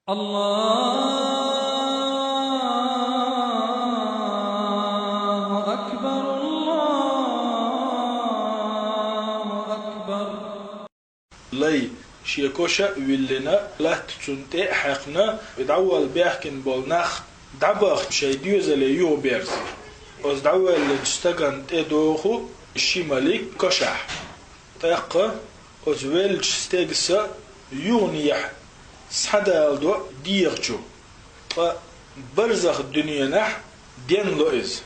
الله أكبر الله أكبر. لي شيكوشا ويلنا لا تنتي حقنا دعوة بيحكن بالنخ دعبخ شي ديوزلي يو بيرز از دعوة لجستغن تدوخو الشمالي كشح تاقا از ويلج ستيغسا يونيح سحدالدو ديرجو برزخ الدنيا نح دين لوئز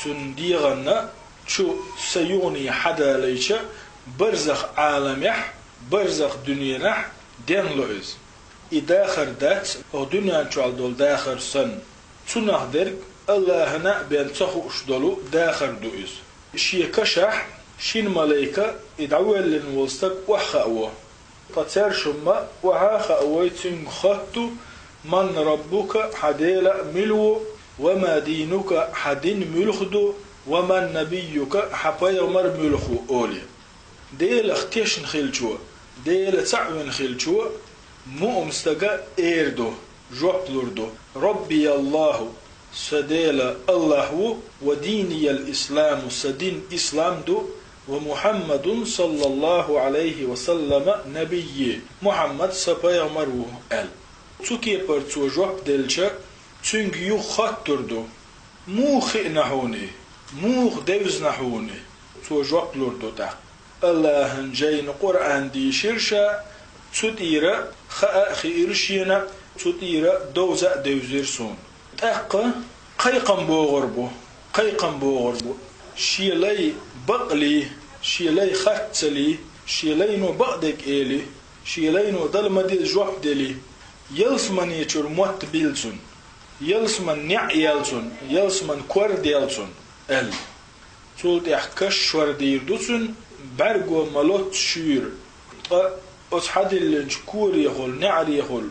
تن ديغنا شو سيوني حدا ليشا برزخ عالميح برزخ دنيا نح دين لوئز إداخر دات أو دنيا نشوال دول داخر سن تنخ درك الله هنا بين تخو اشدولو داخر دوئز شي كشح شين ملايكة إدعوه لنولستك وحخأوه تتر شما وها خأويتن خطو من ربك حديل ملو وما دينك حدين ملخدو ومن نبيك حبا يمر ملخو أولي ديل اختيشن خلجو ديل تعوين خلجو مؤمستقى إيردو جوبلردو ربي الله سديل الله وديني الإسلام سدين إسلام دو ومحمد صلى الله عليه وسلم نبي محمد سبا يمروه ال تسوكي برتو جوب دلشا تنگ يو خطردو موخ نحوني موخ دوز نحوني تو جوب لردو تا الله هنجين قرآن دي شرشا تدير خاء خيرشينا تدير دوزا دوزيرسون تاق قيقم بوغربو شيلي بقلي شيلي خطلي شيلي نو بقدك إلي شيلي نو دلمدي جوح دلي يلسمن يشور موت بيلسون يلسمن نع يلسون يلسمن كورد يلسون ال تولد يحكش شور ديردوسون برغو ملوت شير أصحاد الجكور يخول نعر يخول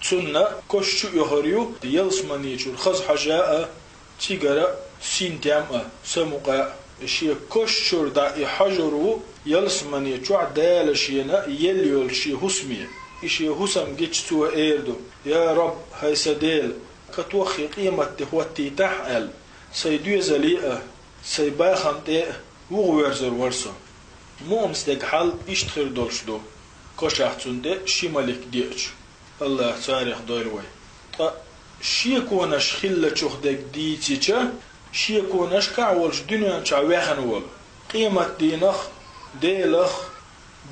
تسنة كشو يخريو يلسمن يشور خز حجاء تيجرا سينتيام سموقا شي كشور دا يحجرو يلسمن يشوع دال شينا يليول شي حسمي شي حسم جيتشتو ايردو يا رب هاي سديل كتوخي قيمة تهوتي تحقل سيدو زليئة سيباخن تي وغويرزر ورسو مومستك حال اشتخر دولشدو كشاحتون دي شمالك ديش الله تاريخ دولوي شي كونش خلة شخدك ديتيشا شي كونش كعولش دنيا شعويخن ول قيمة دينخ ديلخ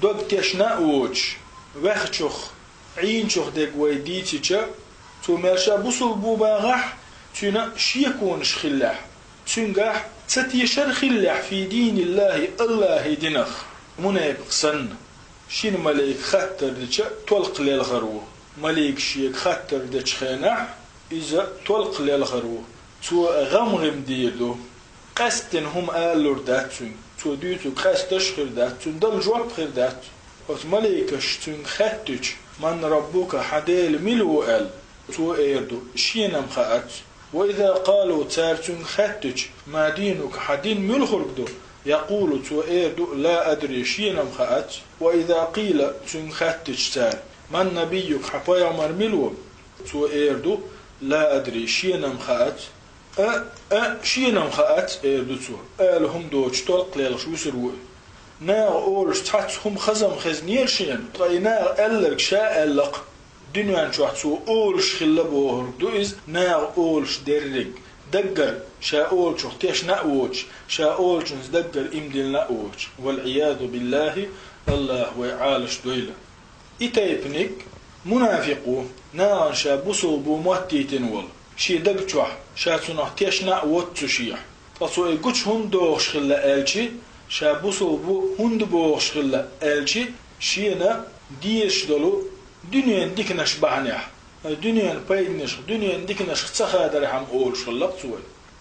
دوك تشنا ووش وخشخ عين شخدك ويديتيشا تو مرشا بوصل بوباغح تنا شي كونش خلاح تنجح تتيشر خلاح في دين الله دينخ منافق سن شين ملايك خطر ديشا تولق للغرو ملايك شيك خطر ديش خينح إذا تولق للغرو تو غمغم ديردو قستن هم آلور داتون تو ديتو قستش خير داتون دل جواب خير دات وت ملايكش تون خطج من ربك حديل ملو آل تو ايردو شينم خات وإذا قالوا تارتون خطج ما دينك حدين ملخرقدو يقول تو ايردو لا أدري شينم خات وإذا قيل تون خطج تار من نبيك حبا يمر ملو تو ايردو لا أدري شينم خات شينم خات ايردو تو آلهم دوش طلق ليلش وسروا ناغ أولش تحتهم خزم خزنير شين طي ناغ ألك شاء ألق دنيا نشوحتو أولش خلبوهر دو إز ناغ أولش درق دقر شاء أولش اختيش نأوش شاء أولش دقر إمدل نأوش والعياذ بالله الله ويعالش دويلة إتايبنك منافقو ناغ شا بصو بوموتي تنول شي دقشوح شا تنحتيش نأوتو شيح فصو إيقوش هم دوغش خلا آلشي شا بصو بو هند بوغش خلا آلشي شينا ديش دولو دنيا ديكنش بعنيح دنيا بايدنش دنيا ديكنش تخادر هم أولش خلا بتوي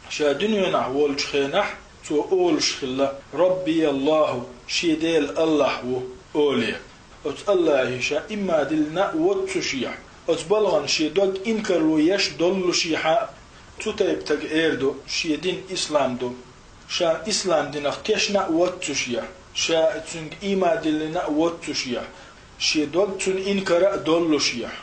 شا دنيا نحولش خينح تو أولش خلا ربي الله شي ديل الله و أولي أت الله شا إما دلنا وتشيح أت بلغن شي دوغ إنكرو يش دولو شيحا تتايب تاق إيردو شي دين إسلام دو شا إسلام دين اختيشنا وتشيح شا تنج إما دلنا وتشيح شي دوغ تن إنكرا دولو شيح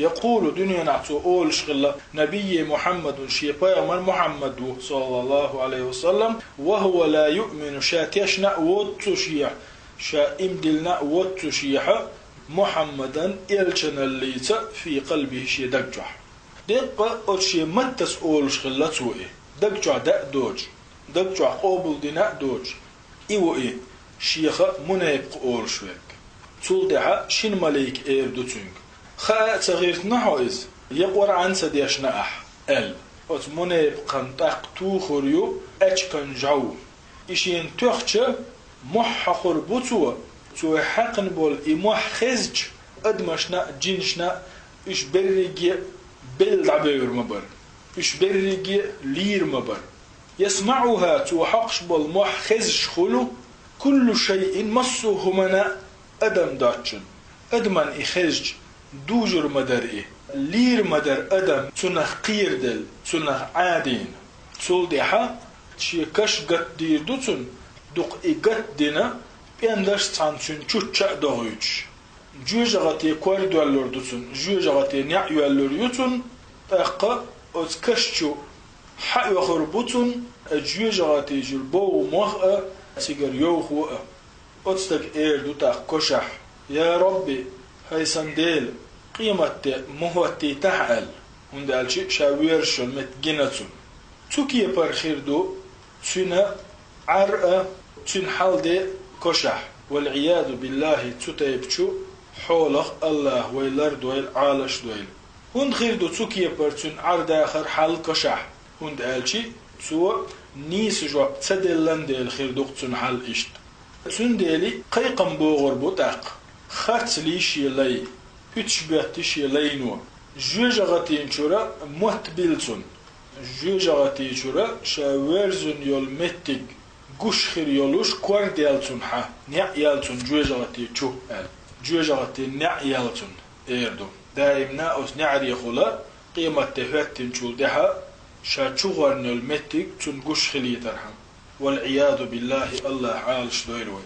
يقول دنيا نعتو أول شغلة نبي محمد شيبا من محمد صلى الله عليه وسلم وهو لا يؤمن شاتيشنا وتشيح شا إمدلنا وتشيح محمدا إلشنا الليت في قلبه شي دقجح دقة أتشي متس أول شغلة توئي دقجح دق دوج دقجح قابل دينا دوج إيوئي شيخ منايب أول شويك تول دعا شين مليك إيردو تنك خا تغيرت نحوز يقور عن سديشنا أح أت منايب قنطاق توخريو أجكن جو إشين تخشى محخر بطوة تو حقن بول إموح خزج أدمشنا جنشنا إش بريجي بالعبير مبر إش بريجي لير مبر يسمعها تو حقش بول موح خزج خلو كل شيء مصه منا أدم داتشن أدمن إخزج دوجر مدر إيه لير مدر أدم تنخ قير دل تنخ عادين تول ديحا تشيكش قد دير دوتن دوق إيقات دينا بيندرش تانشن چوچا دوغيوچ جوجغاتي كوار دوالور دوتن جوجغاتي نيع يوالور يوتن اقا اتكشچو حق يخور بوتن جوجغاتي جلبو موخ سيگر يوخو اتستك اير دوتا كشح يا ربي هاي سنديل قيمة مهوتي تحقل هندالشي شاويرشل متجنتن توكي برخير دو تنا عرأ تن حالدي كشح والعياذ بالله تتيبشو حولخ الله ويلر دويل عالش دويل هند خير دو توكي برتن عرض آخر حال كشح هند آلشي تو نيس جواب تدلن ديل خير دو تن حال اشت تن ديلي قيقم بوغر بوتاق خرط ليش يلي اتشبهتش يلينو جوجغتين شورا مهتبلتن جوجغتي شورا شاورزن يول متك قش خير يولوش كوار ديالتون حا نع يالتون جوجغتي شو قال جوجغتي نع يالتون ايردو دائمنا اوس نعري خلا قيمة تهوتين شول دها شا شغر نول متك تون قش خلي ترحم والعياذ بالله الله عالش دويروي